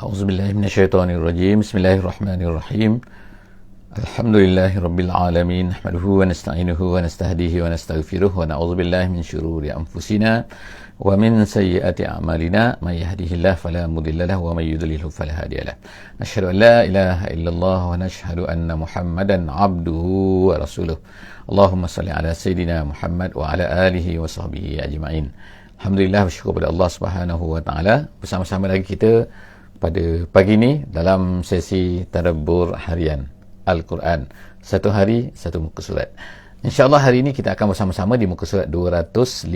A'udzubillahi minasyaitonirrajim. Bismillahirrahmanirrahim. Alhamdulillahi rabbil alamin. Nahmaduhu wa nasta'inuhu wa nastahdihi wa nastaghfiruh wa na'udzubillahi min syururi anfusina wa min sayyiati a'malina. May yahdihillahu fala mudilla lahu wa may yudlilhu fala hadiyalah. Nashhadu an la ilaha illallah wa nashhadu anna Muhammadan 'abduhu wa rasuluh. Allahumma salli ala sayidina Muhammad wa ala alihi wa sahbihi ajma'in. Alhamdulillah, bersyukur kepada Allah Subhanahu wa taala. Bersama-sama lagi kita pada pagi ini dalam sesi tadabbur harian Al-Quran. Satu hari, satu muka surat. InsyaAllah hari ini kita akan bersama-sama di muka surat 254,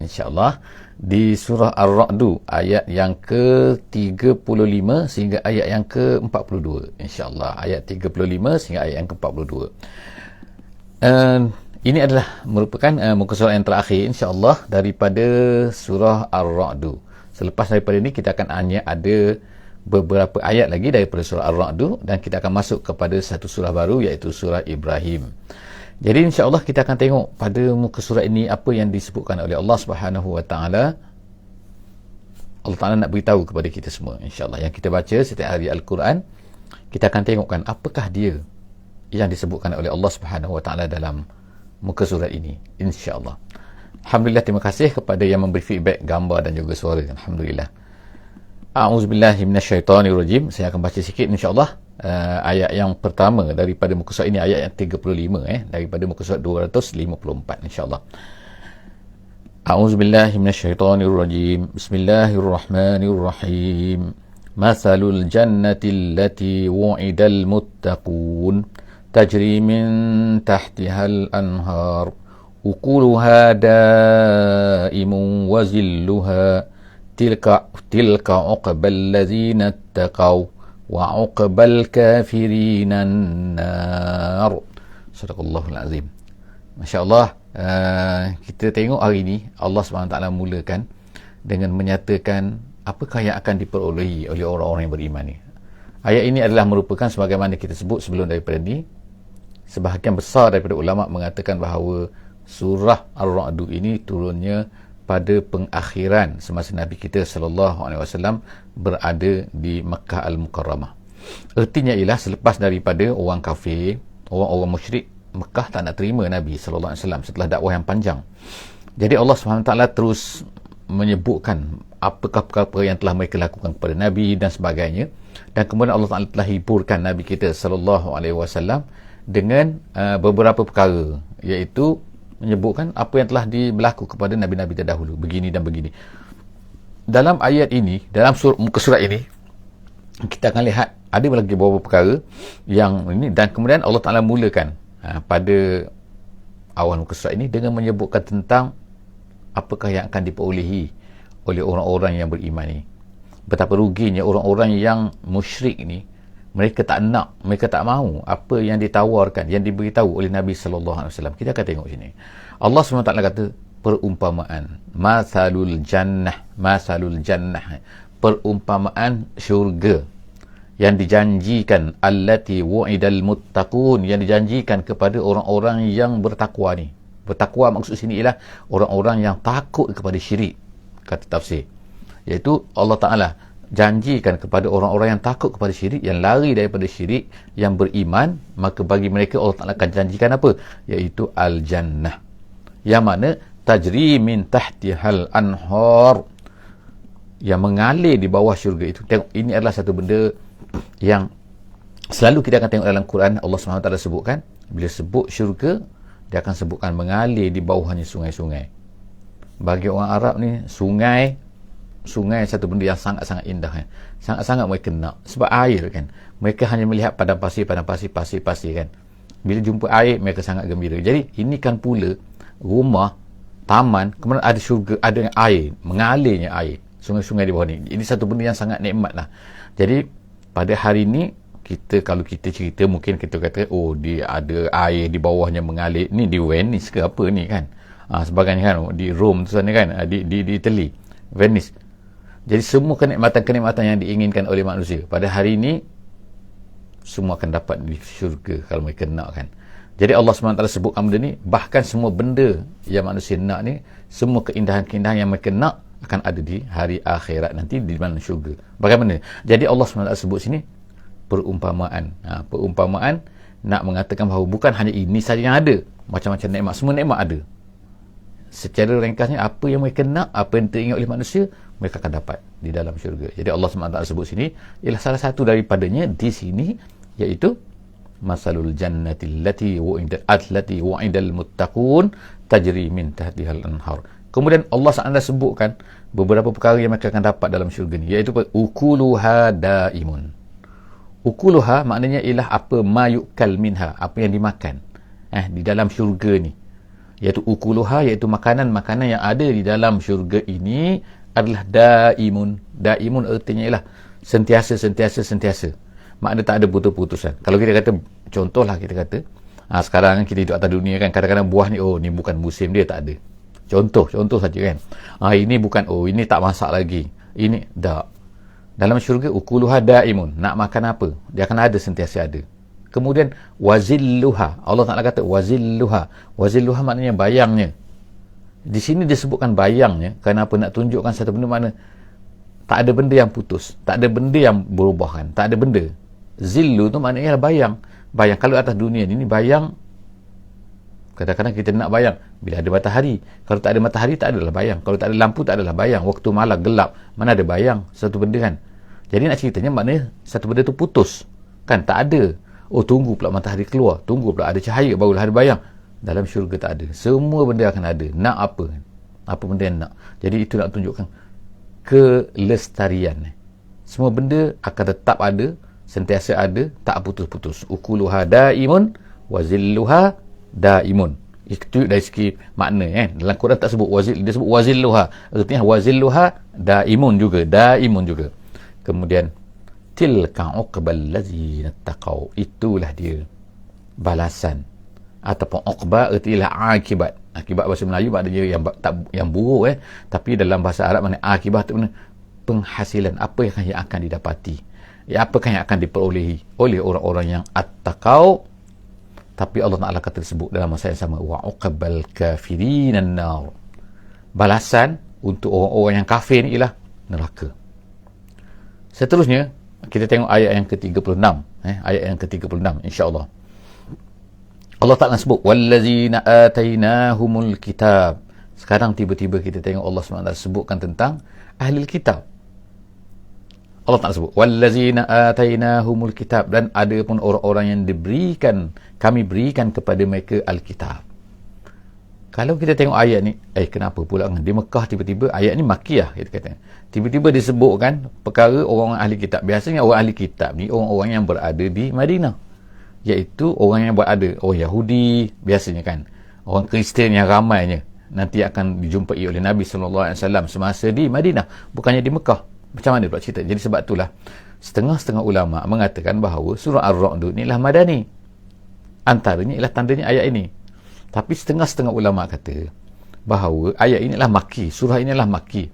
insyaAllah, di surah Ar-Ra'du, ayat yang ke-35 sehingga ayat yang ke-42. InsyaAllah, ayat 35 sehingga ayat yang ke-42. Ini adalah merupakan muka surat yang terakhir, insyaAllah, daripada surah Ar-Ra'du. Selepas daripada ini kita akan hanya ada beberapa ayat lagi daripada surah Ar-Ra'du dan kita akan masuk kepada satu surah baru, iaitu surah Ibrahim. Jadi insya-Allah kita akan tengok pada muka surat ini apa yang disebutkan oleh Allah Subhanahu wa taala. Allah Taala nak beritahu kepada kita semua, insya-Allah, yang kita baca setiap hari Al-Quran, kita akan tengokkan apakah dia yang disebutkan oleh Allah Subhanahu wa taala dalam muka surat ini, insya-Allah. Alhamdulillah, terima kasih kepada yang memberi feedback gambar dan juga suara. Alhamdulillah. A'udzubillahi minasyaitonirrajim. Saya akan baca sikit insya-Allah ayat yang pertama daripada muka surat ini, ayat yang 35 daripada muka surat 254, insya-Allah. A'udzubillahi minasyaitonirrajim. Bismillahirrahmanirrahim. Mathalul jannati allati wu'idal muttaqun tajri min tahtihal anhar ukuluha daimun wa zilluha tilka uqbal ladzina ittaqaw wa uqbal kafirina an-nar. Sadaqallahul azim. Masya-Allah, kita tengok hari ini Allah SWT mulakan dengan menyatakan apakah yang akan diperolehi oleh orang-orang yang beriman ni. Ayat ini adalah merupakan, sebagaimana kita sebut sebelum daripada ni, sebahagian besar daripada ulama mengatakan bahawa surah Ar-Ra'du ini turunnya pada pengakhiran semasa Nabi kita SAW berada di Makkah Al-Mukarramah. Ertinya ialah selepas daripada orang kafir, orang-orang musyrik Makkah tak nak terima Nabi SAW setelah dakwah yang panjang. Jadi Allah SWT terus menyebutkan apakah perkara yang telah mereka lakukan kepada Nabi dan sebagainya, dan kemudian Allah Ta'ala telah hiburkan Nabi kita SAW dengan beberapa perkara, iaitu menyebutkan apa yang telah berlaku kepada Nabi-Nabi terdahulu, begini dan begini. Dalam ayat ini, dalam muka surat ini, kita akan lihat ada lagi beberapa perkara yang ini, dan kemudian Allah Ta'ala mulakan pada awal muka surat ini dengan menyebutkan tentang apakah yang akan diperolehi oleh orang-orang yang beriman ni. Betapa ruginya orang-orang yang musyrik ni. Mereka tak nak, mereka tak mahu apa yang ditawarkan, yang diberitahu oleh Nabi SAW. Kita akan tengok sini. Allah SWT kata perumpamaan. Mathalul jannah. Perumpamaan syurga yang dijanjikan, allati wu'idal muttaqun, yang dijanjikan kepada orang-orang yang bertakwa ni. Bertakwa maksud sini ialah orang-orang yang takut kepada syirik, kata tafsir. Iaitu Allah Ta'ala janjikan kepada orang-orang yang takut kepada syirik, yang lari daripada syirik, yang beriman, maka bagi mereka Allah Ta'ala akan janjikan apa? Iaitu Al-Jannah, yang mana tajri min tahtihal anhar, yang mengalir di bawah syurga itu. Tengok, ini adalah satu benda yang selalu kita akan tengok dalam Quran. Allah SWT sebutkan, bila sebut syurga, dia akan sebutkan mengalir di bawahnya sungai-sungai. Bagi orang Arab ni, sungai satu benda yang sangat-sangat indah, sangat-sangat mereka nak, sebab air kan. Mereka hanya melihat padang pasir kan. Bila jumpa air, mereka sangat gembira. Jadi ini kan pula rumah, taman, kemudian ada syurga, ada air, mengalirnya air, sungai-sungai di bawah ni. Ini satu benda yang sangat nikmat lah. Jadi pada hari ini, kalau kita cerita, mungkin kita kata, oh, dia ada air di bawahnya mengalir. Ni di Venice ke apa ni kan, sebagainya kan, di Rome tu sana kan, di Italy, Venice. Jadi semua kenikmatan-kenikmatan yang diinginkan oleh manusia pada hari ini, semua akan dapat di syurga kalau mereka nak kan. Jadi Allah SWT sebutkan benda ni, bahkan semua benda yang manusia nak ni, semua keindahan-keindahan yang mereka nak akan ada di hari akhirat nanti di mana syurga. Bagaimana? Jadi Allah SWT sebut sini perumpamaan. Perumpamaan nak mengatakan bahawa bukan hanya ini saja yang ada. Macam-macam nikmat, semua nikmat ada. Secara ringkasnya, apa yang mereka nak, apa yang teringat oleh manusia, mereka akan dapat di dalam syurga. Jadi Allah SWT sebut sini ialah salah satu daripadanya di sini, iaitu masalul jannati allati wa'idal muttaqun tajri min tahtihal anhar. Kemudian Allah SWT sebutkan beberapa perkara yang mereka akan dapat dalam syurga ni, iaitu ukuluha daimun. Ukuluha maknanya ialah apa ma yukal minha, apa yang dimakan di dalam syurga ni, iaitu ukuluha, iaitu makanan-makanan yang ada di dalam syurga ini adalah daimun. Daimun artinya ialah sentiasa. Makna tak ada putus-putusan. Kalau kita kata, contohlah kita kata, sekarang kita hidup atas dunia kan, kadang-kadang buah ni, ni bukan musim dia, tak ada. Contoh saja kan. Ini bukan, ini tak masak lagi. Ini, tak. Dalam syurga, ukuluha daimun. Nak makan apa? Dia akan ada, sentiasa ada. Kemudian, wazilluha. Allah Ta'ala kata, wazilluha. Wazilluha maknanya bayangnya. Di sini disebutkan bayangnya, kenapa nak tunjukkan satu benda mana tak ada benda yang putus. Tak ada benda yang berubah kan. Tak ada benda. Zillu tu maknanya bayang. Bayang. Kalau atas dunia ni bayang, kadang-kadang kita nak bayang bila ada matahari. Kalau tak ada matahari, tak adalah bayang. Kalau tak ada lampu, tak adalah bayang. Waktu malam gelap, mana ada bayang satu benda kan. Jadi nak ceritanya maknanya satu benda tu putus kan, tak ada. Tunggu pula matahari keluar, tunggu pula ada cahaya, barulah ada bayang. Dalam syurga tak ada. Semua benda akan ada. Nak apa kan? Apa benda yang nak. Jadi itu nak tunjukkan kelestarian. Semua benda akan tetap ada, sentiasa ada, tak putus-putus. Ukuluha daimun wazilluha daimun. Itu dari segi makna kan. Dalam Quran tak sebut wazil, dia sebut wazilluha. Artinya wazilluha daimun juga. Kemudian tilka uqbal ladzina taqau. Itulah dia balasan ataupun uqba artinya akibat. Akibat bahasa Melayu maknanya yang buruk tapi dalam bahasa Arab maknanya akibat itu penghasilan, apa yang akan didapati, apakah yang akan diperolehi oleh orang-orang yang attaqau. Tapi Allah Ta'ala kata tersebut dalam masa yang sama, wa uqbal kafirin an-nar. Balasan untuk orang-orang yang kafir ni ialah neraka. Seterusnya kita tengok ayat yang ke-36, ayat yang ke-36 insya-Allah. Allah Ta'ala sebut wallazina atainahumul kitab. Sekarang tiba-tiba kita tengok Allah SWT sebutkan tentang ahli kitab. Allah Ta'ala sebut wallazina atainahumul kitab, dan ada pun orang-orang yang kami berikan kepada mereka alkitab. Kalau kita tengok ayat ni, kenapa pula di Mekah tiba-tiba ayat ni makiyah kita kata. Tiba-tiba disebutkan perkara orang ahli kitab. Biasanya orang ahli kitab ni orang-orang yang berada di Madinah, iaitu orang yang berada, orang Yahudi biasanya kan, orang Kristian yang ramainya nanti akan dijumpai oleh Nabi SAW semasa di Madinah, bukannya di Mekah. Macam mana pula cerita? Jadi sebab itulah setengah-setengah ulama mengatakan bahawa surah Ar-Ra'd ni ialah madani, antaranya ialah tandanya ayat ini. Tapi setengah-setengah ulama kata bahawa ayat ini adalah Makki, surah ini adalah Makki,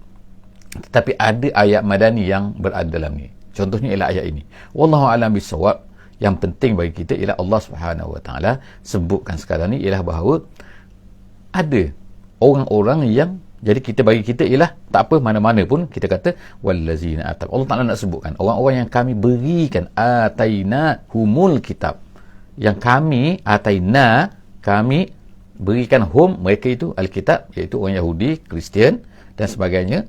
tetapi ada ayat madani yang berada dalam ni. Contohnya ialah ayat ini. Wallahu a'lam bissawab. Yang penting bagi kita ialah Allah Subhanahu Wa Taala sebutkan sekarang ni ialah bahawa ada orang-orang yang, jadi kita bagi kita ialah tak apa, mana-mana pun kita kata wallazina atab. Allah Taala nak sebutkan orang-orang yang kami berikan, ataina humul kitab, yang kami kami berikan hum, mereka itu alkitab, iaitu orang Yahudi, Kristian dan sebagainya.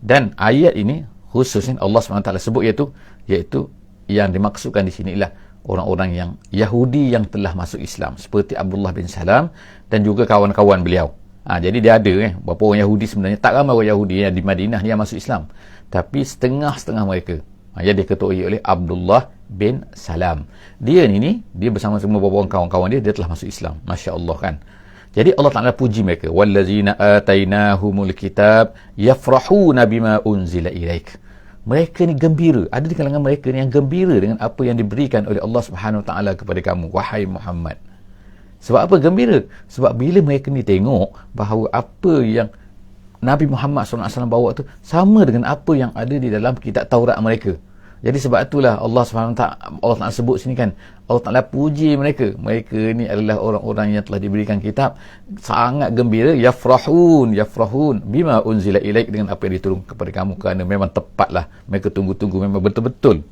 Dan ayat ini khususnya Allah SWT sebut iaitu yang dimaksudkan di sini ialah orang-orang yang Yahudi yang telah masuk Islam, seperti Abdullah bin Salam dan juga kawan-kawan beliau. Jadi dia ada berapa orang Yahudi, sebenarnya tak ramai orang Yahudi yang di Madinah yang masuk Islam, tapi setengah-setengah mereka yang diketuai oleh Abdullah bin Salam. Dia bersama-sama beberapa orang kawan-kawan dia telah masuk Islam. Masya Allah kan. Jadi Allah Ta'ala puji mereka, wallazina atainahumul kitab yafrahuna bima unzila ilaik. Mereka ni gembira, ada di kalangan mereka ni yang gembira dengan apa yang diberikan oleh Allah Subhanahu Wa Taala kepada kamu, wahai Muhammad. Sebab apa gembira? Sebab bila mereka ni tengok bahawa apa yang Nabi Muhammad SAW bawa tu sama dengan apa yang ada di dalam kitab Taurat mereka. Jadi sebab itulah Allah SWT, Allah Ta'ala sebut sini kan, Allah Ta'ala puji mereka ni adalah orang-orang yang telah diberikan kitab, sangat gembira, yafrahun bima unzila ilaik, dengan apa yang diturunkan kepada kamu, kerana memang tepatlah mereka tunggu-tunggu, memang betul-betul.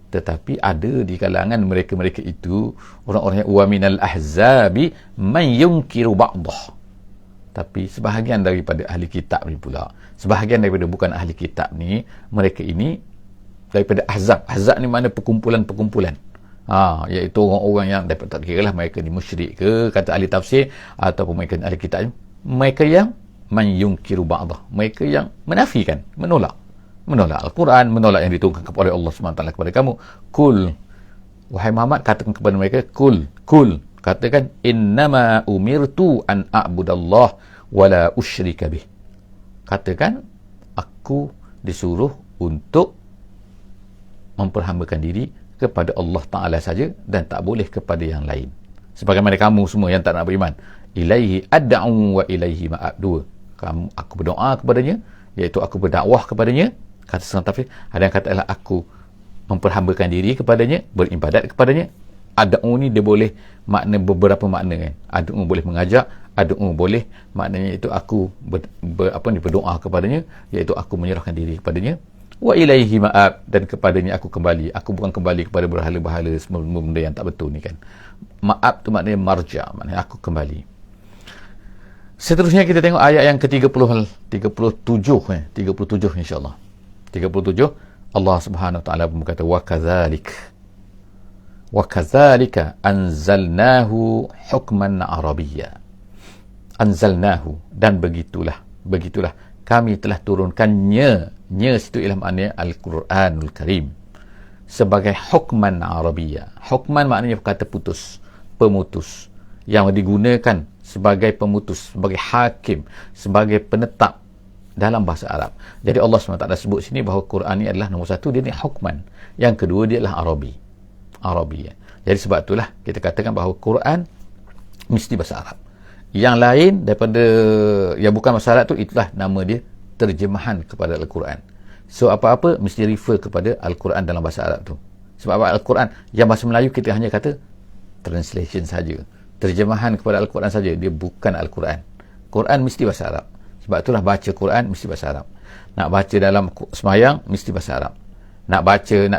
Tetapi ada di kalangan mereka-mereka itu orang-orang yang wa minal ahzabi man yunkiru ba'dah. Tapi sebahagian daripada ahli kitab ni pula, sebahagian daripada bukan ahli kitab ni, mereka ini daripada ahzab. Ahzab ni mana perkumpulan-perkumpulan. Iaitu orang-orang yang dapat tak kira lah mereka ni musyrik ke, kata ahli tafsir, ataupun mereka ahli kitab. Mereka yang man yunkiru ba'dah. Mereka yang menafikan, menolak Al-Quran, menolak yang diturunkan oleh Allah SWT kepada kamu. Kul, wahai Muhammad, katakan kepada mereka, kul, katakan, innama umirtu an a'budallah wala usyrika bih. Katakan, aku disuruh untuk memperhambakan diri kepada Allah Ta'ala saja dan tak boleh kepada yang lain. Sebagaimana kamu semua yang tak nak beriman, ilaihi ad'u wa ilaihi ma'ab. Dua, aku berdoa kepadanya, iaitu aku berdakwah kepadanya. Kata setengah tafsir, ada yang kata adalah aku memperhambakan diri kepadanya, beribadat kepadanya. Ad'u ni dia boleh makna beberapa makna kan. Ad'u boleh mengajak, ad'u boleh maknanya itu aku berdoa kepadanya, iaitu aku menyerahkan diri kepadanya. Wa ilaihi ma'ab, dan kepadanya aku kembali. Aku bukan kembali kepada berhala-berhala semua benda yang tak betul ni kan. Ma'ab tu maknanya marja, maknanya aku kembali. Seterusnya kita tengok ayat yang ke-37 insya-Allah. 37 Allah Subhanahu wa taala berkata, wa kadzalika anzalnahu hukman arabiyya. Anzalnahu, dan begitulah kami telah turunkannya, situ ialah maknanya Al-Quranul Karim, sebagai hukman arabiyya. Hukman maknanya kata putus, pemutus, yang digunakan sebagai pemutus, sebagai hakim, sebagai penetap dalam bahasa Arab. Jadi Allah SWT sebut sini bahawa Quran ni adalah nombor satu, dia ni hukman. Yang kedua, dia adalah Arabi. Jadi sebab itulah kita katakan bahawa Quran mesti bahasa Arab. Yang lain daripada yang bukan bahasa Arab tu, itulah nama dia terjemahan kepada Al-Quran. So apa-apa mesti refer kepada Al-Quran dalam bahasa Arab tu. Sebab Al-Quran yang bahasa Melayu kita hanya kata translation saja, terjemahan kepada Al-Quran saja, dia bukan Al-Quran. Quran mesti bahasa Arab. Sebab itulah baca Quran mesti bahasa Arab. Nak baca dalam semayang mesti bahasa Arab. Nak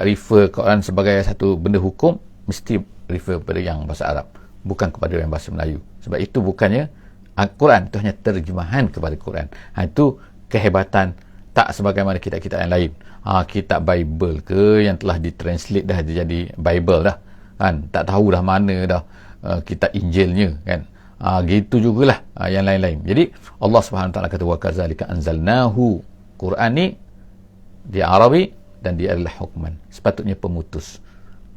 refer Quran sebagai satu benda hukum, mesti refer kepada yang bahasa Arab, bukan kepada yang bahasa Melayu. Sebab itu bukannya Al-Quran, itu hanya terjemahan kepada Quran. Itu kehebatan, tak sebagaimana kitab-kitab yang lain. Kitab Bible ke yang telah ditranslate dah jadi Bible dah kan, tak tahu dah mana dah kitab Injilnya kan. Gitu jugalah yang lain-lain. Jadi Allah Subhanahu taala kata, wa kadzalika anzalnahu, Quran ni dia Arabi dan dia adalah hukman, sepatutnya pemutus,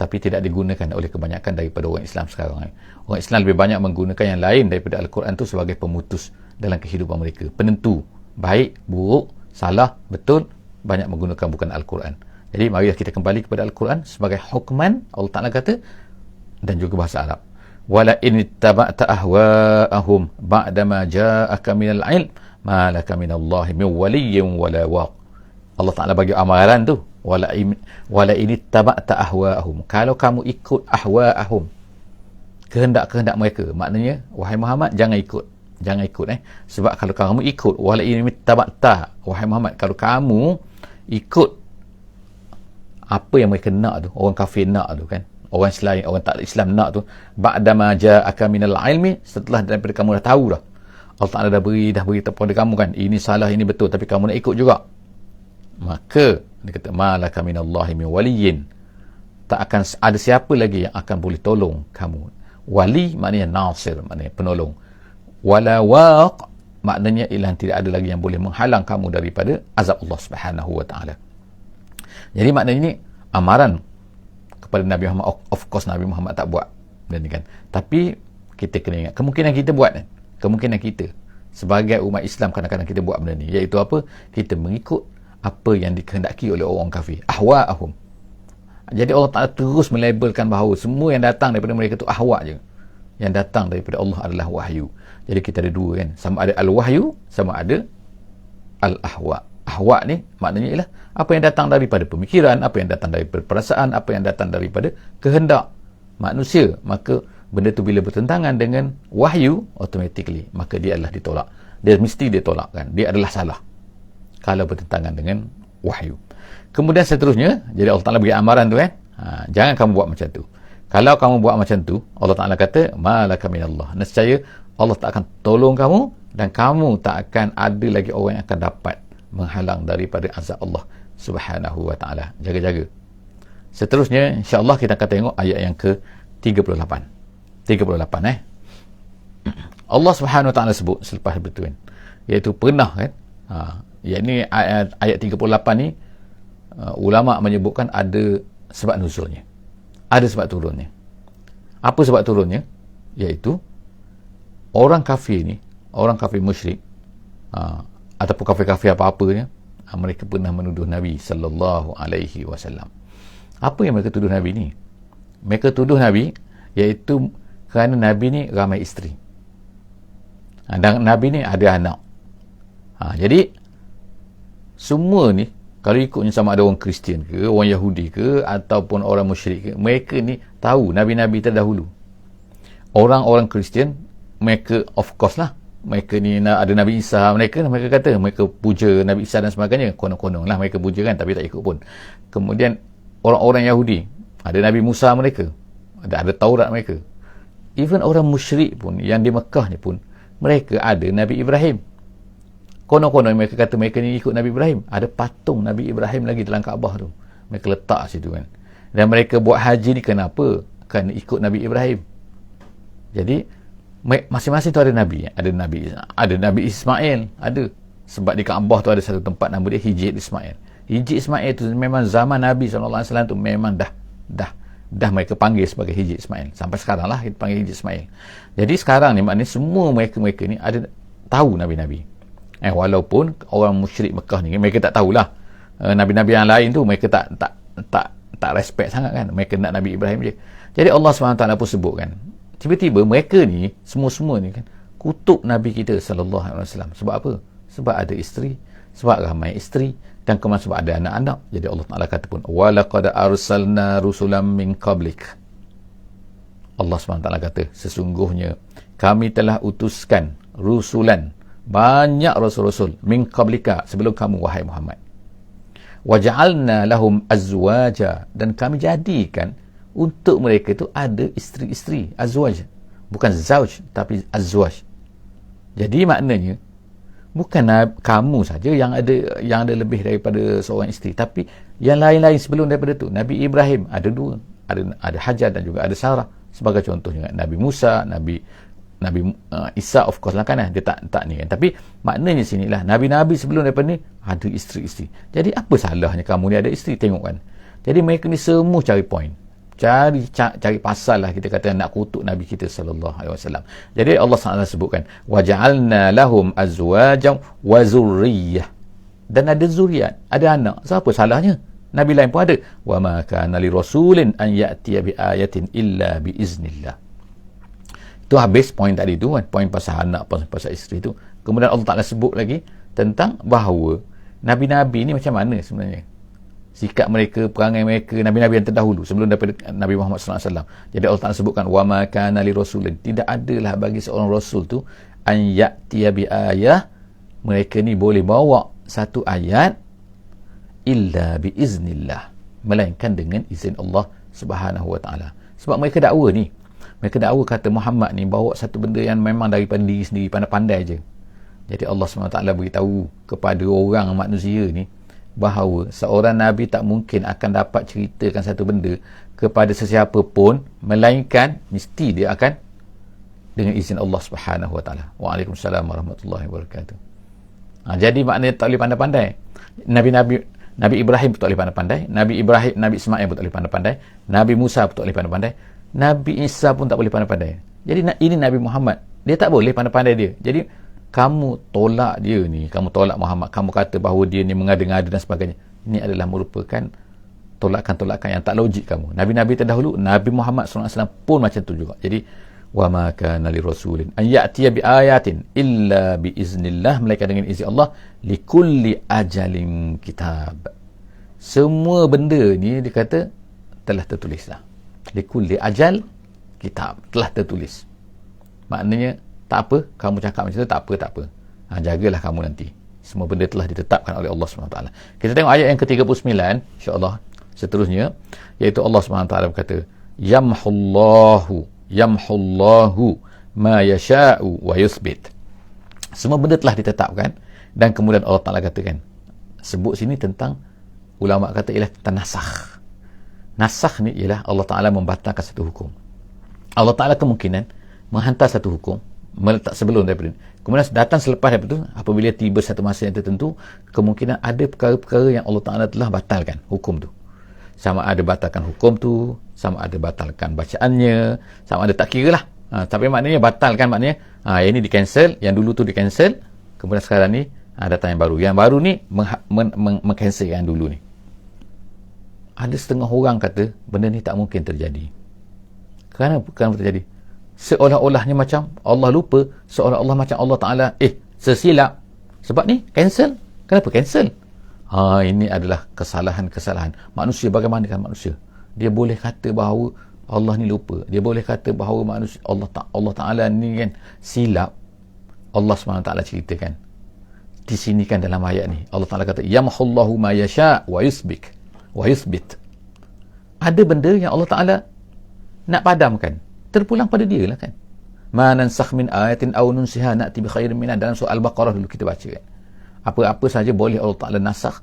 tapi tidak digunakan oleh kebanyakan daripada orang Islam sekarang. Orang Islam lebih banyak menggunakan yang lain daripada Al-Quran tu sebagai pemutus dalam kehidupan mereka, penentu baik, buruk, salah, betul, banyak menggunakan bukan Al-Quran. Jadi mari kita kembali kepada Al-Quran sebagai hukman, Allah Ta'ala kata, dan juga bahasa Arab. Wala in ittaba'ta ahwa'ahum ba'da ma ja'aka minal ilm ma laka minallahi min waliyyin wala waq. Allah Ta'ala bagi amaran tu, wala in ittaba'ta ahwa'ahum, kalau kamu ikut ahwa'ahum, kehendak-kehendak mereka, maknanya wahai Muhammad jangan ikut sebab kalau kamu ikut, wala in ittaba'ta, wahai Muhammad, kalau kamu ikut apa yang mereka nak tu, orang kafir nak tu kan, orang selain, orang tak Islam nak tu, ba'da ma ja'aka minal ilmi, setelah daripada kamu dah tahu dah, Allah Ta'ala dah beri kepada kamu kan, ini salah, ini betul, tapi kamu nak ikut juga, maka dia kata malaka minallahi min waliyyin, tak akan ada siapa lagi yang akan boleh tolong kamu. Wali maknanya nasir, maknanya penolong. Wala waq maknanya ialah tidak ada lagi yang boleh menghalang kamu daripada azab Allah Subhanahu wa taala. Jadi maknanya ini amaran kepada Nabi Muhammad. Of course Nabi Muhammad tak buat benda ni kan, tapi kita kena ingat kemungkinan kita buat kan, kemungkinan kita sebagai umat Islam kadang-kadang kita buat benda ni, iaitu apa? Kita mengikut apa yang dikehendaki oleh orang kafir, ahwa'ahum. Jadi Allah Ta'ala terus melabelkan bahawa semua yang datang daripada mereka tu ahwa' je, yang datang daripada Allah adalah wahyu. Jadi kita ada dua kan, sama ada al-wahyu, sama ada al-ahwa'. ahwa ni maknanya ialah apa yang datang daripada pemikiran, apa yang datang daripada perasaan, apa yang datang daripada kehendak manusia. Maka benda tu bila bertentangan dengan wahyu, automatically maka dia adalah ditolak. Dia mesti ditolakkan. Dia adalah salah kalau bertentangan dengan wahyu. Kemudian seterusnya, jadi Allah Ta'ala bagi amaran tu kan, jangan kamu buat macam tu. Kalau kamu buat macam tu, Allah Ta'ala kata malaka minallah, nescaya Allah tak akan tolong kamu dan kamu tak akan ada lagi orang yang akan dapat menghalang daripada azab Allah Subhanahu wa Ta'ala. Jaga-jaga. Seterusnya insya-Allah kita akan tengok ayat yang ke-38. 38 Allah Subhanahu wa Ta'ala sebut selepas itu kan, iaitu pernah kan, yakni ayat 38 ni ulama menyebutkan ada sebab nuzulnya, ada sebab turunnya. Apa sebab turunnya? Iaitu orang kafir ni, orang kafir musyrik, ataupun kafir-kafir apa-apanya, mereka pernah menuduh Nabi sallallahu alaihi wasallam. Apa yang mereka tuduh Nabi ni? Mereka tuduh Nabi iaitu kerana Nabi ni ramai isteri, dan Nabi ni ada anak. Jadi semua ni kalau ikutnya sama ada orang Kristian ke, orang Yahudi ke, ataupun orang musyrik ke, mereka ni tahu Nabi-Nabi terdahulu. Orang-orang Kristian, mereka of course lah, mereka ni ada Nabi Isa, mereka kata mereka puja Nabi Isa dan sebagainya, konon-konon lah mereka puja kan, tapi tak ikut pun. Kemudian orang-orang Yahudi, ada Nabi Musa mereka, ada Taurat mereka. Even orang musyrik pun yang di Mekah ni pun, mereka ada Nabi Ibrahim. Konon-konon mereka kata mereka ni ikut Nabi Ibrahim. Ada patung Nabi Ibrahim lagi dalam Kaabah tu, mereka letak situ kan. Dan mereka buat haji ni kenapa? Kerana ikut Nabi Ibrahim. Jadi masing-masing tu ada Nabi. Ada Nabi Ismail, ada. Sebab di Kaabah tu ada satu tempat nama dia Hijr Ismail. Hijr Ismail tu memang zaman Nabi SAW tu memang dah mereka panggil sebagai Hijr Ismail. Sampai sekarang lah kita panggil Hijr Ismail. Jadi sekarang ni maknanya semua mereka ni ada tahu Nabi-Nabi. Walaupun orang musyrik Mekah ni mereka tak tahulah Nabi-Nabi yang lain tu, mereka tak respect sangat kan, mereka nak Nabi Ibrahim je. Jadi Allah SWT pun sebut kan, tiba-tiba mereka ni semua ni kan kutuk Nabi kita sallallahu alaihi wasallam. Sebab apa? Sebab ada isteri, sebab ramai isteri, dan kemudian sebab ada anak-anak. Jadi Allah Taala kata pun walaqad arsalna rusulan min qablik. Allah SWT kata sesungguhnya kami telah utuskan rusulan, banyak rasul-rasul, min qablika, sebelum kamu wahai Muhammad. Waja'alna lahum azwaja, dan kami jadikan untuk mereka itu ada isteri-isteri, azwaj, bukan zauj tapi azwaj. Jadi maknanya bukan kamu saja yang ada lebih daripada seorang isteri, tapi yang lain-lain sebelum daripada tu. Nabi Ibrahim ada dua, ada Hajar dan juga ada Sarah sebagai contoh juga. Nabi Musa, Nabi Isa of course lah kan, dia tak ni kan. Tapi maknanya sinilah Nabi-Nabi sebelum daripada ni ada isteri-isteri. Jadi apa salahnya kamu ni ada isteri? Tengok kan. Jadi mereka ni semua cari point, cari pasal lah, kita kata nak kutuk Nabi kita sallallahu alaihi wasallam. Jadi Allah SWT sebutkan waja'alna lahum azwajan wa zurriyyah, dan ada zuriat, ada anak. So apa salahnya? Nabi lain pun ada. Wa ma kana li rasulin an ya'tiya bi ayatin illa bi iznillah. Tu habis poin tadi tu kan, poin pasal anak, pasal isteri tu. Kemudian Allah Ta'ala sebut lagi tentang bahawa Nabi-Nabi ni macam mana sebenarnya sikap mereka, perangai mereka, Nabi-Nabi yang terdahulu sebelum daripada Nabi Muhammad SAW. Jadi Allah Ta'ala sebutkan wa ma kana li rasulin, tidak adalah bagi seorang rasul tu an ya'tiya bi ayah, mereka ni boleh bawa satu ayat illa bi iznillah, melainkan dengan izin Allah Subhanahu wa Ta'ala. Sebab mereka dakwa ni, mereka dakwa kata Muhammad ni bawa satu benda yang memang daripada diri sendiri, pandai-pandai je. Jadi Allah SWT beritahu kepada orang manusia ni bahawa seorang Nabi tak mungkin akan dapat ceritakan satu benda kepada sesiapa pun, melainkan mesti dia akan dengan izin Allah Subhanahu wa Ta'ala. Waalaikumsalam warahmatullahi wabarakatuh. Jadi maknanya tak boleh pandai-pandai. Nabi Ibrahim pun tak boleh pandai-pandai, Nabi Ismail pun tak boleh pandai-pandai, Nabi Musa pun tak boleh pandai-pandai, Nabi Isa pun tak boleh pandai-pandai. Jadi ini Nabi Muhammad, dia tak boleh pandai-pandai dia. Jadi kamu tolak dia ni, kamu tolak Muhammad, kamu kata bahawa dia ni mengada-ngada dan sebagainya, ini adalah merupakan tolakan-tolakan yang tak logik kamu. Nabi-Nabi terdahulu, Nabi Muhammad SAW pun macam tu juga. Jadi wa ma kana lirasulin an ya'tiya bi ayatin illa bi iznillah, melainkan dengan izin Allah, likulli ajalin kitab. Semua benda ni dikata telah tertulis dah. Likulli ajal kitab, telah tertulis. Maknanya tak apa kamu cakap macam tu, tak apa. Jagalah kamu nanti. Semua benda telah ditetapkan oleh Allah SWT. Kita tengok ayat yang ke-39 insya-Allah seterusnya, iaitu Allah SWT berkata, yamhullahu ma yasha'u wa yuthbit. Semua benda telah ditetapkan, dan kemudian Allah Ta'ala katakan, sebut sini tentang, ulama kata ialah tentang nasakh. Nasakh ni ialah Allah Ta'ala membatalkan satu hukum. Allah Ta'ala kemungkinan menghantar satu hukum, meletak sebelum daripada, kemudian datang selepas daripada itu, apabila tiba satu masa yang tertentu, kemungkinan ada perkara-perkara yang Allah Ta'ala telah batalkan hukum tu. Sama ada batalkan hukum tu, sama ada batalkan bacaannya, sama ada tak kira lah. Tapi maknanya batalkan, maknanya yang ini di cancel, yang dulu tu di cancel, kemudian sekarang ni datang yang baru. Yang baru ni meng-cancel yang dulu ni. Ada setengah orang kata benda ni tak mungkin terjadi. Kenapa terjadi? Seolah-olahnya macam Allah lupa, seolah-olah macam Allah Ta'ala sesilap. Sebab ni cancel. Kenapa cancel? Ini adalah kesalahan-kesalahan manusia. Bagaimana kan manusia? Dia boleh kata bahawa Allah ni lupa. Dia boleh kata bahawa manusia, Allah Ta'ala ni kan silap. Allah SWT ceritakan di sini kan dalam ayat ni, Allah Ta'ala kata yamhullahu ma yasha' wa yuthbit. Ada benda yang Allah Ta'ala nak padamkan, terpulang pada dia lah kan. Ma nansakh min ayatin aw nunsiha na'ti bi khairin minha, dalam surah Al-Baqarah dulu kita baca kan. Apa-apa saja boleh Allah Ta'ala nasakh.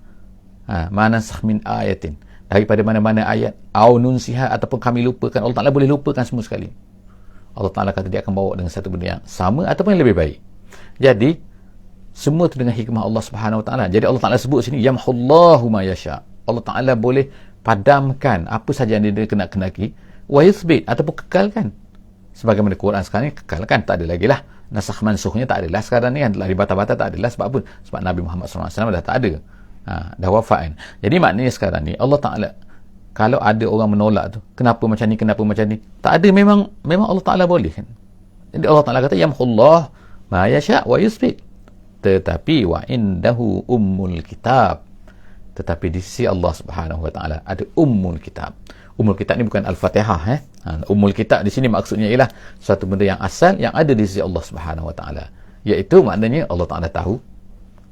Ma nansakh min ayatin, daripada mana-mana ayat, aw nunsiha, ataupun kami lupakan. Allah Ta'ala boleh lupakan semua sekali. Allah Ta'ala kata dia akan bawa dengan satu benda yang sama ataupun yang lebih baik. Jadi semua itu dengan hikmah Allah Subhanahu Wa Ta'ala. Jadi Allah Ta'ala sebut sini yamhullahu ma yasha'. Allah Ta'ala boleh padamkan apa saja yang dia kenaki, wa yuthbit, ataupun kekalkan. Sebagaimana Quran sekarang ni kekalkan, tak ada lagi lah nasakh mansukhnya, tak adalah sekarang ni kan, telah dibatal-batal, tak adalah. Sebab apa? Sebab Nabi Muhammad SAW dah tak ada, dah wafat kan. Jadi maknanya sekarang ni Allah Ta'ala, kalau ada orang menolak tu, kenapa macam ni, tak ada, memang Allah Ta'ala boleh kan. Jadi Allah Ta'ala kata yamhullah ma yasha' wa yuthbit, tetapi wa indahu ummul kitab, tetapi di sisi Allah Subhanahu Wa Ta'ala ada ummul kitab. Ummul kitab ni bukan Al-Fatihah. Ummul kitab di sini maksudnya ialah suatu benda yang asal, yang ada di sisi Allah Subhanahu Wa Ta'ala, iaitu maknanya Allah Ta'ala tahu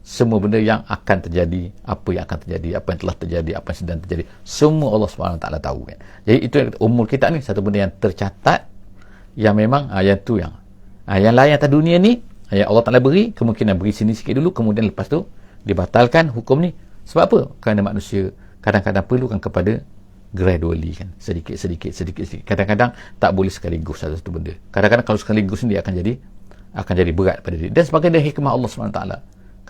semua benda yang akan terjadi, apa yang akan terjadi, apa yang telah terjadi, apa yang sedang terjadi, semua Allah Subhanahu Wa Ta'ala tahu kan. Jadi itu ummul kitab ni, satu benda yang tercatat, yang memang yang tu yang lain atas dunia ni, yang Allah Ta'ala beri, kemungkinan beri sini sikit dulu, kemudian lepas tu dibatalkan hukum ni. Sebab apa? Kerana manusia kadang-kadang perlukan kepada gradually kan, sedikit. Kadang-kadang tak boleh sekaligus satu benda. Kadang-kadang kalau sekaligus ni dia akan jadi berat pada dia. Dan sebagainya hikmah Allah SWT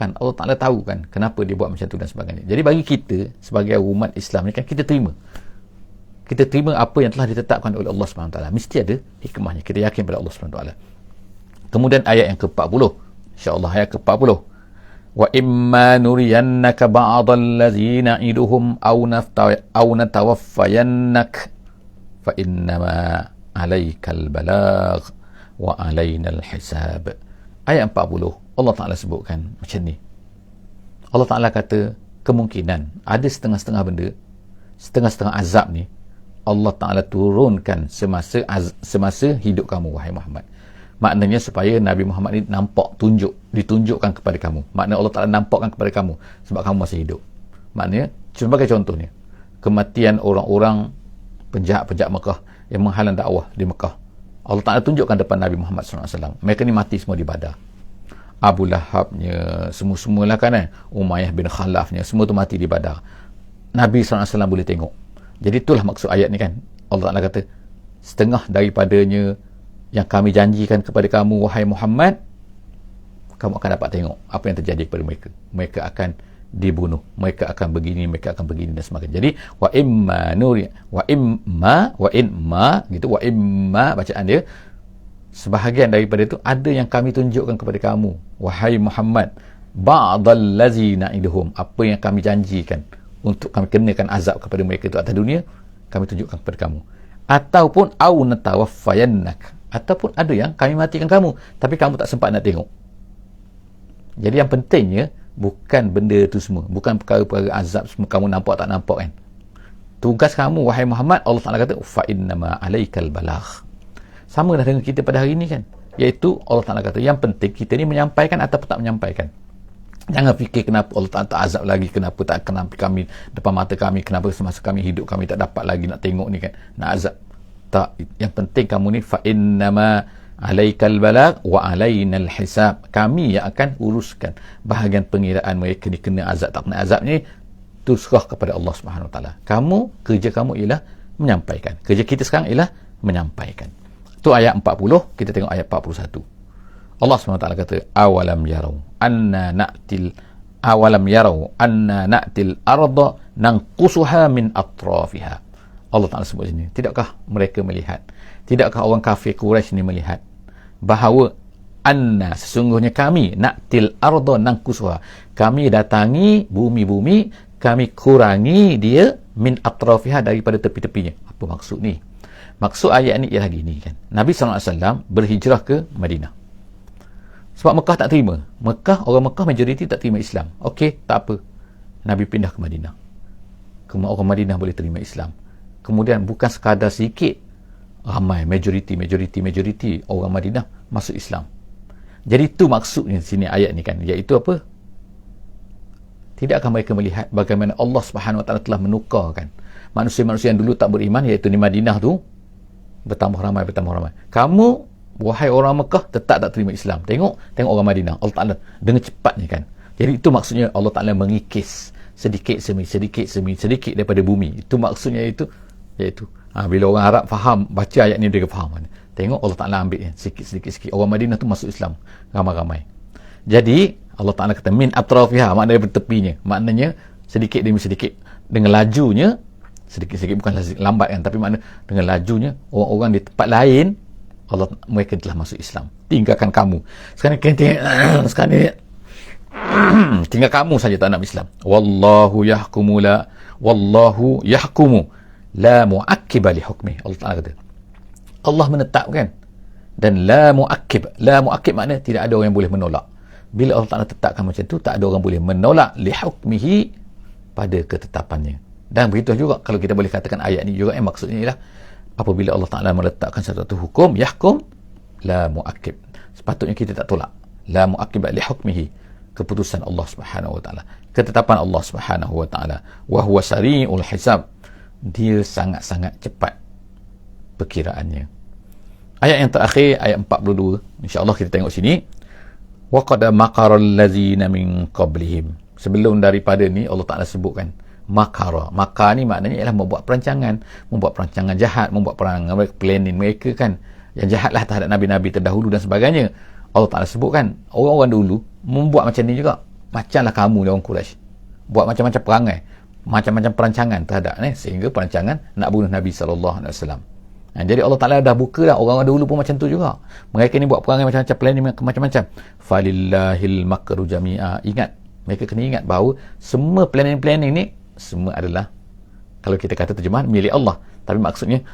kan. Allah Ta'ala tahu kan kenapa dia buat macam tu dan sebagainya. Jadi bagi kita sebagai umat Islam ni kan, kita terima apa yang telah ditetapkan oleh Allah SWT. Mesti ada hikmahnya. Kita yakin pada Allah SWT. Kemudian ayat yang ke-40, insya-Allah ayat ke-40, wa imma nuriyannaka ba'dal ladzina iduhum aw natawaffayannak fa innama 'alaikal balagh wa 'alainal hisab. Ayat 40 Allah Ta'ala sebutkan macam ni. Allah Ta'ala kata kemungkinan ada setengah-setengah benda, setengah-setengah azab ni Allah Ta'ala turunkan semasa hidup kamu wahai Muhammad. Maknanya supaya Nabi Muhammad ni ditunjukkan kepada kamu. Maknanya Allah Ta'ala nampakkan kepada kamu sebab kamu masih hidup. Maknanya, sebagai contohnya, kematian orang-orang penjahat-penjahat Mekah yang menghalang dakwah di Mekah, Allah Ta'ala tunjukkan depan Nabi Muhammad SAW. Mereka ni mati semua di Badar. Abu Lahabnya, semua-semualah kan, Umayyah bin Khalafnya, semua tu mati di Badar. Nabi SAW boleh tengok. Jadi itulah maksud ayat ni kan. Allah Ta'ala kata, setengah daripadanya yang kami janjikan kepada kamu wahai Muhammad, kamu akan dapat tengok apa yang terjadi kepada mereka. Mereka akan dibunuh, mereka akan begini dan sebagainya. Jadi wa imma gitu, wa imma bacaan dia, sebahagian daripada itu ada yang kami tunjukkan kepada kamu wahai Muhammad, ba'dal ladzina idhum, apa yang kami janjikan untuk kami kenakan azab kepada mereka itu atas dunia, kami tunjukkan kepada kamu. Ataupun au natawaffayannak, Ataupun ada yang kami matikan kamu, tapi kamu tak sempat nak tengok. Jadi yang pentingnya bukan benda itu semua, bukan perkara-perkara azab semua kamu nampak tak nampak kan. Tugas kamu wahai Muhammad, Allah Ta'ala kata fa innama alaikal balagh. Sama dah dengan kita pada hari ini kan, iaitu Allah Ta'ala kata yang penting kita ni menyampaikan ataupun tak menyampaikan. Jangan fikir kenapa Allah Ta'ala tak azab lagi, kenapa kami depan mata kami, kenapa semasa kami hidup kami tak dapat lagi nak tengok ni kan, nak azab. Tak, yang penting kamu ni fa innama alaikal balagh wa alainal hisab. Kami yang akan uruskan bahagian pengiraan mereka ni kena azab tak kena azab ni, tu serah kepada Allah Subhanahu Wa Taala. Kerja kamu ialah menyampaikan. Kerja kita sekarang ialah menyampaikan. Tu ayat 40, kita tengok ayat 41. Allah Subhanahu Wa Taala kata awalam yarau anna na'til arda nanqusuha min atrafiha. Allah Ta'ala sebut sini, tidakkah mereka melihat, tidakkah orang kafir Quraisy ni melihat bahawa anna, sesungguhnya kami, na'til arda nanqusuha, kami datangi bumi-bumi, kami kurangi dia min atrafiha, daripada tepi-tepinya. Apa maksud ni? Maksud ayat ni ialah gini kan, Nabi SAW berhijrah ke Madinah sebab Mekah tak terima. Orang Mekah majoriti tak terima Islam. Okey, tak apa, Nabi pindah ke Madinah, kemudian orang Madinah boleh terima Islam. Kemudian bukan sekadar sikit, ramai, majoriti orang Madinah masuk Islam. Jadi itu maksudnya sini ayat ni kan, iaitu apa? Tidakkah mereka melihat bagaimana Allah Subhanahu Wa Taala telah menukarkan manusia-manusia yang dulu tak beriman, iaitu di Madinah tu, bertambah ramai. Kamu wahai orang Mekah tetap tak terima Islam, tengok orang Madinah, Allah Ta'ala dengan cepatnya kan. Jadi itu maksudnya Allah Ta'ala mengikis sedikit daripada bumi. Itu maksudnya iaitu bila orang Arab faham, baca ayat ni dia faham. Tengok Allah Ta'ala ambil sikit orang Madinah tu masuk Islam ramai-ramai. Jadi Allah Ta'ala kata min atrafiha, maknanya bertepinya, maknanya sedikit demi sedikit, dengan lajunya sedikit-sedikit, bukan lambat kan, tapi makna dengan lajunya orang-orang di tempat lain mereka telah masuk Islam, tinggalkan kamu. Sekarang ni tinggal kamu saja tak nak Islam. Wallahu yahkumu la mu'akkiba li hukmi. Allah Ta'ala kata Allah menetapkan, dan la mu'akkib makna tidak ada orang yang boleh menolak. Bila Allah Ta'ala tetapkan macam tu, tak ada orang boleh menolak li hukmihi, pada ketetapannya. Dan begitu juga kalau kita boleh katakan ayat ni juga maksudnya ialah apabila Allah Ta'ala meletakkan satu hukum, yahkum la mu'akkib, sepatutnya kita tak tolak. La mu'akkib li hukmihi, keputusan Allah Subhanahu Wa Ta'ala, ketetapan Allah Subhanahu Wa Ta'ala. Wa huwa sari'ul hisab, dia sangat-sangat cepat perkiraannya. Ayat yang terakhir, ayat 42, insya-Allah kita tengok sini. Wa qad maqara allazina min qablihim. Sebelum daripada ni Allah Ta'ala sebutkan makara. Makar ni maknanya ialah membuat perancangan jahat, membuat perancangan planning mereka kan, yang jahatlah terhadap nabi-nabi terdahulu dan sebagainya. Allah Ta'ala sebutkan orang-orang dulu membuat macam ni juga, macamlah kamu ni orang Quraisy, buat macam-macam perangai, macam-macam perancangan terhadap sehingga perancangan nak bunuh Nabi SAW. Jadi Allah Ta'ala dah buka dah, orang-orang dulu pun macam tu juga, mereka ni buat perangai macam-macam, planning macam-macam. Falillahil makru jami'a. Ingat, mereka kena ingat bahawa semua planning ni semua adalah, kalau kita kata terjemahan, milik Allah, tapi maksudnya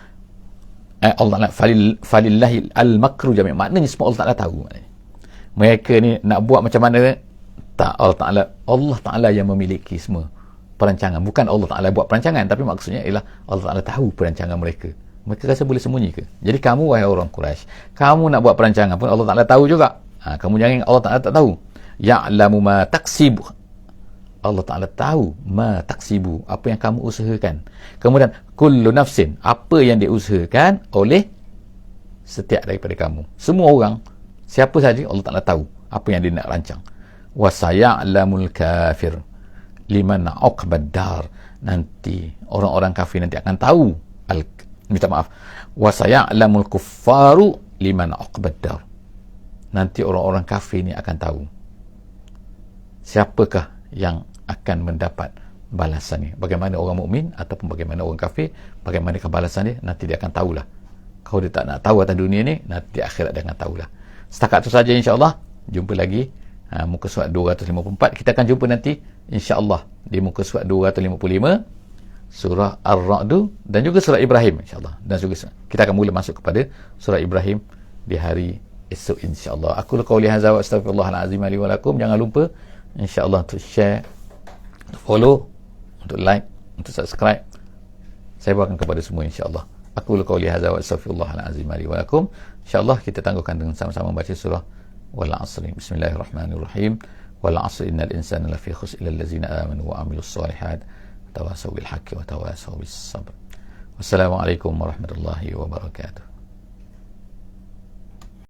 Allah Ta'ala falillahi al-makru jami', maknanya semua Allah Ta'ala tahu. Mereka ni nak buat macam mana, tak, Allah Ta'ala yang memiliki semua perancangan. Bukan Allah Ta'ala buat perancangan, tapi maksudnya ialah Allah Ta'ala tahu perancangan mereka. Mereka rasa boleh sembunyi ke? Jadi kamu wahai orang Quraisy, kamu nak buat perancangan pun Allah Ta'ala tahu juga. Kamu jangan Allah Ta'ala tak tahu. Ya'lamu ma taksibu, Allah Ta'ala tahu ma taksibu, apa yang kamu usahakan. Kemudian kullu nafsin, apa yang diusahakan oleh setiap daripada kamu. Semua orang, siapa saja, Allah Ta'ala tahu apa yang dia nak rancang. Wa saya'lamul kafir liman uqbad dar, nanti orang-orang kafir nanti akan tahu, minta maaf, wa saya'lamul kuffaru liman uqbad dar, nanti orang-orang kafir ni akan tahu siapakah yang akan mendapat balasannya. Bagaimana orang mukmin ataupun bagaimana orang kafir, bagaimanakah balasannya, nanti dia akan tahulah. Kalau dia tak nak tahu atas dunia ni, nanti akhirat dia akan tahulah. Setakat tu saja insya-Allah. Jumpa lagi muka surat 254. Kita akan jumpa nanti insya-Allah di muka surat 255, surah Ar-Ra'd dan juga surah Ibrahim insya-Allah. Dan juga kita akan mula masuk kepada surah Ibrahim di hari esok insya-Allah. Aku qauli hadza wa astaghfirullahal azim li wa lakum. Jangan lupa insya-Allah untuk share, untuk follow, untuk like, untuk subscribe. Saya doakan kepada semua insya-Allah. Aku qauli hadza wa astaghfirullahal azim li wa lakum. Insya-Allah kita tangguhkan dengan sama-sama baca surah Wal 'Asr. Bismillahirrahmanirrahim. Wal 'Asr innal insana lafi khusr illa allazina amanu wa 'amilus shalihat tawasaw bil haqqi wa tawasaw bis sabr. Wassalamualaikum warahmatullahi wabarakatuh.